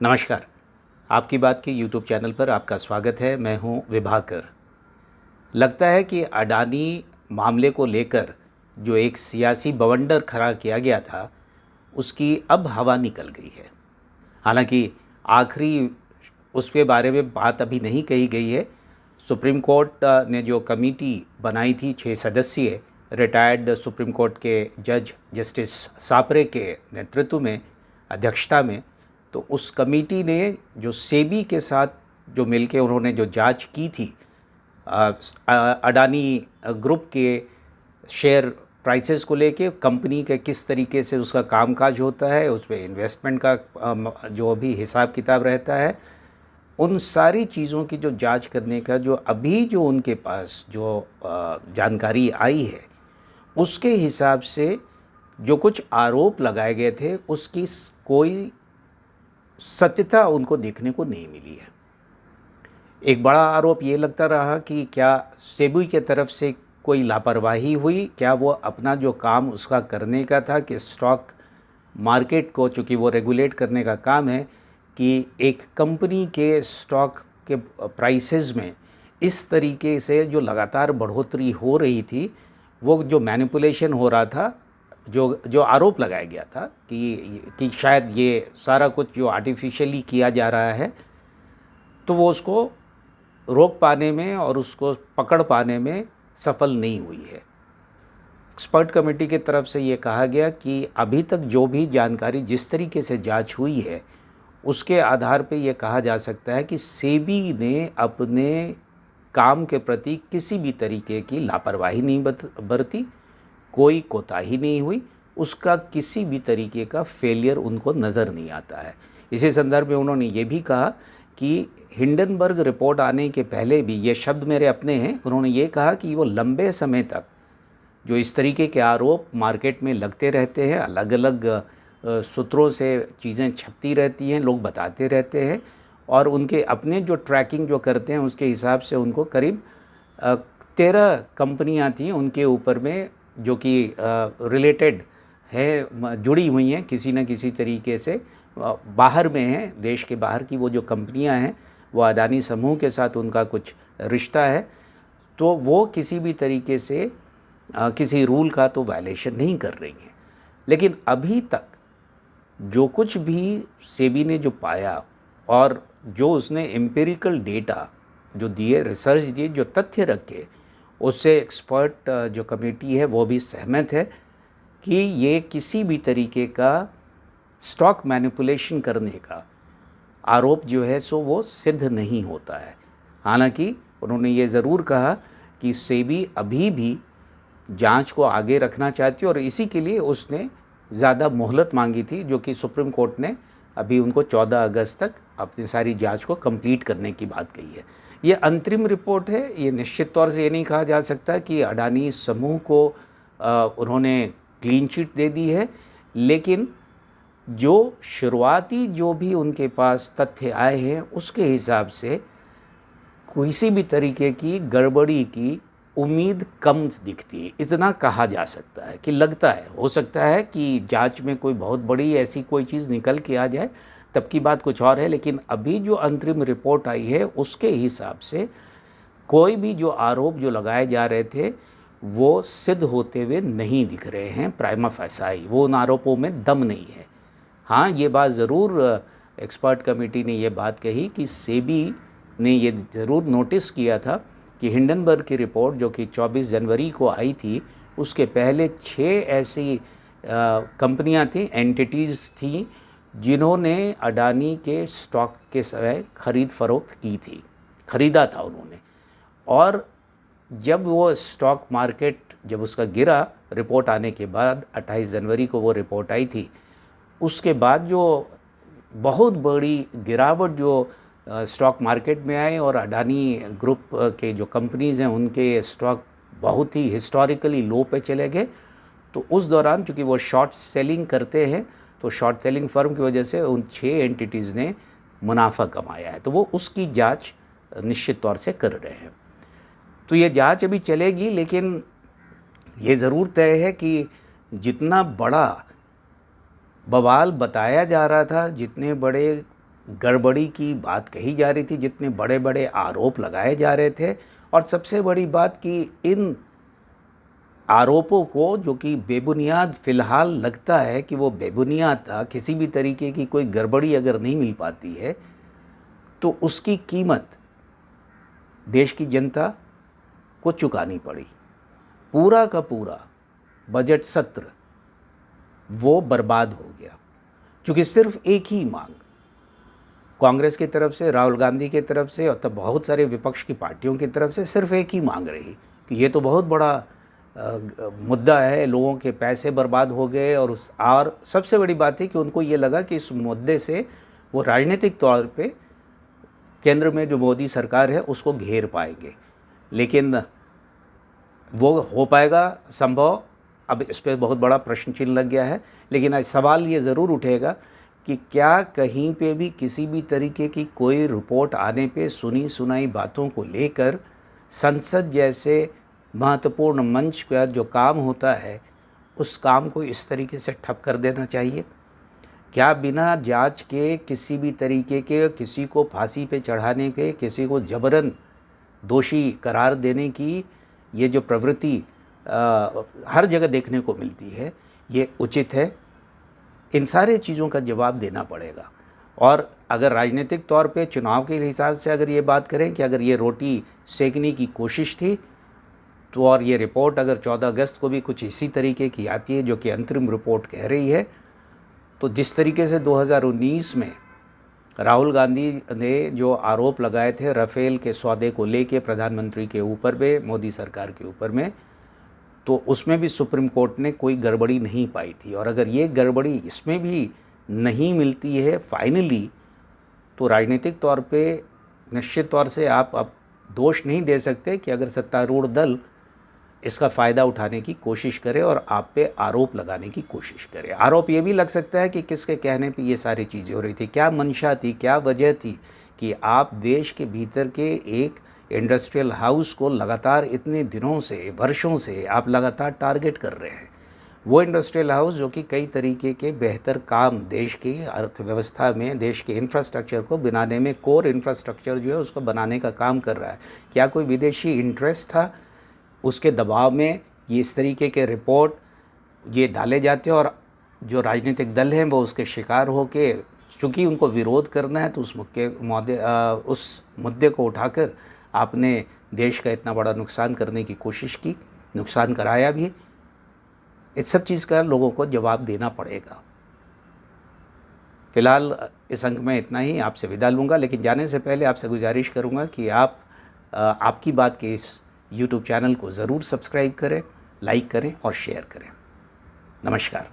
नमस्कार। आपकी बात के यूट्यूब चैनल पर आपका स्वागत है। मैं हूं विभाकर। लगता है कि अडानी मामले को लेकर जो एक सियासी बवंडर खड़ा किया गया था, उसकी अब हवा निकल गई है। हालांकि आखिरी उसके बारे में बात अभी नहीं कही गई है। सुप्रीम कोर्ट ने जो कमेटी बनाई थी 6 सदस्यीय, रिटायर्ड सुप्रीम कोर्ट के जज जस्टिस सापरे के नेतृत्व में, अध्यक्षता में, तो उस कमेटी ने जो सेबी के साथ जो मिलके उन्होंने जो जांच की थी अडानी ग्रुप के शेयर प्राइसेस को लेके, कंपनी के किस तरीके से उसका कामकाज होता है, उस पर इन्वेस्टमेंट का जो भी हिसाब किताब रहता है, उन सारी चीज़ों की जो जांच करने का जो अभी जो उनके पास जो जानकारी आई है, उसके हिसाब से जो कुछ आरोप लगाए गए थे उसकी कोई सत्यता उनको देखने को नहीं मिली है। एक बड़ा आरोप ये लगता रहा कि क्या सेबी के तरफ से कोई लापरवाही हुई, क्या वो अपना जो काम उसका करने का था कि स्टॉक मार्केट को, चूँकि वो रेगुलेट करने का काम है, कि एक कंपनी के स्टॉक के प्राइसेस में इस तरीके से जो लगातार बढ़ोतरी हो रही थी, वो जो मैनिपुलेशन हो रहा था, जो जो आरोप लगाया गया था कि शायद ये सारा कुछ जो आर्टिफिशियली किया जा रहा है, तो वो उसको रोक पाने में और उसको पकड़ पाने में सफल नहीं हुई है। एक्सपर्ट कमेटी की तरफ से ये कहा गया कि अभी तक जो भी जानकारी, जिस तरीके से जांच हुई है, उसके आधार पे ये कहा जा सकता है कि सेबी ने अपने काम के प्रति किसी भी तरीके की लापरवाही नहीं बरती, कोई कोताही नहीं हुई, उसका किसी भी तरीके का फेलियर उनको नज़र नहीं आता है। इसी संदर्भ में उन्होंने ये भी कहा कि हिंडनबर्ग रिपोर्ट आने के पहले भी, ये शब्द मेरे अपने हैं, उन्होंने ये कहा कि वो लंबे समय तक जो इस तरीके के आरोप मार्केट में लगते रहते हैं, अलग अलग सूत्रों से चीज़ें छपती रहती हैं, लोग बताते रहते हैं, और उनके अपने जो ट्रैकिंग जो करते हैं उसके हिसाब से उनको करीब 13 कंपनियां थी उनके ऊपर में, जो कि रिलेटेड है, जुड़ी हुई हैं किसी न किसी तरीके से, बाहर में हैं, देश के बाहर की वो जो कंपनियां हैं, वो अडानी समूह के साथ उनका कुछ रिश्ता है। तो वो किसी भी तरीके से किसी रूल का तो वायलेशन नहीं कर रही हैं। लेकिन अभी तक जो कुछ भी सेबी ने जो पाया और जो उसने एम्पिरिकल डेटा जो दिए, रिसर्च दिए, जो तथ्य रखे, उससे एक्सपर्ट जो कमेटी है वो भी सहमत है कि ये किसी भी तरीके का स्टॉक मैनिपुलेशन करने का आरोप जो है सो वो सिद्ध नहीं होता है। हालांकि उन्होंने ये ज़रूर कहा कि सेबी अभी भी जांच को आगे रखना चाहती है और इसी के लिए उसने ज़्यादा मोहलत मांगी थी, जो कि सुप्रीम कोर्ट ने अभी उनको 14 अगस्त तक अपनी सारी जांच को कंप्लीट करने की बात कही है। ये अंतरिम रिपोर्ट है, ये निश्चित तौर से ये नहीं कहा जा सकता कि अडानी समूह को उन्होंने क्लीन चिट दे दी है, लेकिन जो शुरुआती जो भी उनके पास तथ्य आए हैं उसके हिसाब से किसी भी तरीके की गड़बड़ी की उम्मीद कम दिखती है। इतना कहा जा सकता है कि लगता है, हो सकता है कि जांच में कोई बहुत बड़ी ऐसी कोई चीज़ निकल के आ जाए, तब की बात कुछ और है। लेकिन अभी जो अंतरिम रिपोर्ट आई है उसके हिसाब से कोई भी जो आरोप जो लगाए जा रहे थे वो सिद्ध होते हुए नहीं दिख रहे हैं। प्राइमा फेसाई, वो उन आरोपों में दम नहीं है। हाँ, ये बात ज़रूर एक्सपर्ट कमेटी ने ये बात कही कि सेबी ने ये ज़रूर नोटिस किया था कि हिंडनबर्ग की रिपोर्ट जो कि 24 जनवरी को आई थी, उसके पहले 6 ऐसी कंपनियां थी, एंटिटीज़ थी, जिन्होंने अडानी के स्टॉक के समय ख़रीद फ़रोख्त की थी, ख़रीदा था उन्होंने। और जब वो स्टॉक मार्केट जब उसका गिरा, रिपोर्ट आने के बाद 28 जनवरी को वो रिपोर्ट आई थी, उसके बाद जो बहुत बड़ी गिरावट जो स्टॉक मार्केट में आए और अडानी ग्रुप के जो कंपनीज़ हैं उनके स्टॉक बहुत ही हिस्टोरिकली लो पे चले गए। तो उस दौरान चूँकि वो शॉर्ट सेलिंग करते हैं, तो शॉर्ट सेलिंग फर्म की वजह से उन 6 एंटिटीज़ ने मुनाफा कमाया है, तो वो उसकी जांच निश्चित तौर से कर रहे हैं। तो ये जांच अभी चलेगी, लेकिन ये ज़रूर तय है कि जितना बड़ा बवाल बताया जा रहा था, जितने बड़े गड़बड़ी की बात कही जा रही थी, जितने बड़े बड़े आरोप लगाए जा रहे थे, और सबसे बड़ी बात कि इन आरोपों को, जो कि बेबुनियाद फ़िलहाल लगता है कि वो बेबुनियाद था, किसी भी तरीके की कोई गड़बड़ी अगर नहीं मिल पाती है तो उसकी कीमत देश की जनता को चुकानी पड़ी। पूरा का पूरा बजट सत्र वो बर्बाद हो गया, क्योंकि सिर्फ एक ही मांग कांग्रेस की तरफ से, राहुल गांधी की तरफ से और तब बहुत सारे विपक्ष की पार्टियों की तरफ से सिर्फ एक ही मांग रही कि ये तो बहुत बड़ा मुद्दा है, लोगों के पैसे बर्बाद हो गए, और सबसे बड़ी बात है कि उनको ये लगा कि इस मुद्दे से वो राजनीतिक तौर पे केंद्र में जो मोदी सरकार है उसको घेर पाएंगे। लेकिन वो हो पाएगा संभव, अब इस पर बहुत बड़ा प्रश्न चिन्ह लग गया है। लेकिन आज सवाल ये ज़रूर उठेगा कि क्या कहीं पे भी किसी भी तरीके की कोई रिपोर्ट आने पे सुनी सुनाई बातों को लेकर संसद जैसे महत्वपूर्ण मंच का जो काम होता है उस काम को इस तरीके से ठप कर देना चाहिए? क्या बिना जांच के किसी भी तरीके के किसी को फांसी पे चढ़ाने पे, किसी को जबरन दोषी करार देने की ये जो प्रवृत्ति हर जगह देखने को मिलती है, ये उचित है? इन सारे चीज़ों का जवाब देना पड़ेगा। और अगर राजनीतिक तौर पे चुनाव के हिसाब से अगर ये बात करें कि अगर ये रोटी सेकने की कोशिश थी तो, और ये रिपोर्ट अगर 14 अगस्त को भी कुछ इसी तरीके की आती है जो कि अंतरिम रिपोर्ट कह रही है, तो जिस तरीके से 2019 में राहुल गांधी ने जो आरोप लगाए थे राफेल के सौदे को लेके प्रधानमंत्री के ऊपर में, मोदी सरकार के ऊपर में, तो उसमें भी सुप्रीम कोर्ट ने कोई गड़बड़ी नहीं पाई थी। और अगर ये गड़बड़ी इसमें भी नहीं मिलती है फाइनली, तो राजनीतिक तौर पे निश्चित तौर से आप अब दोष नहीं दे सकते कि अगर सत्तारूढ़ दल इसका फ़ायदा उठाने की कोशिश करे और आप पे आरोप लगाने की कोशिश करे। आरोप ये भी लग सकता है कि किसके कहने पे ये सारी चीज़ें हो रही थी, क्या मंशा थी, क्या वजह थी कि आप देश के भीतर के एक इंडस्ट्रियल हाउस को लगातार इतने दिनों से, वर्षों से आप लगातार टारगेट कर रहे हैं। वो इंडस्ट्रियल हाउस जो कि कई तरीके के बेहतर काम देश की अर्थव्यवस्था में, देश के इंफ्रास्ट्रक्चर को बनाने में, कोर इंफ्रास्ट्रक्चर जो है उसको बनाने का काम कर रहा है। क्या कोई विदेशी इंटरेस्ट था? उसके दबाव में ये इस तरीके के रिपोर्ट ये डाले जाते हैं और जो राजनीतिक दल हैं वो उसके शिकार होके, चूँकि उनको विरोध करना है तो उस मुद्दे को उठाकर आपने देश का इतना बड़ा नुकसान करने की कोशिश की, नुकसान कराया भी। इस सब चीज़ का लोगों को जवाब देना पड़ेगा। फ़िलहाल इस अंक में इतना ही, आपसे विदा लूँगा, लेकिन जाने से पहले आपसे गुजारिश करूँगा कि आप आपकी बात के इस YouTube चैनल को ज़रूर सब्सक्राइब करें, लाइक करें और शेयर करें। नमस्कार।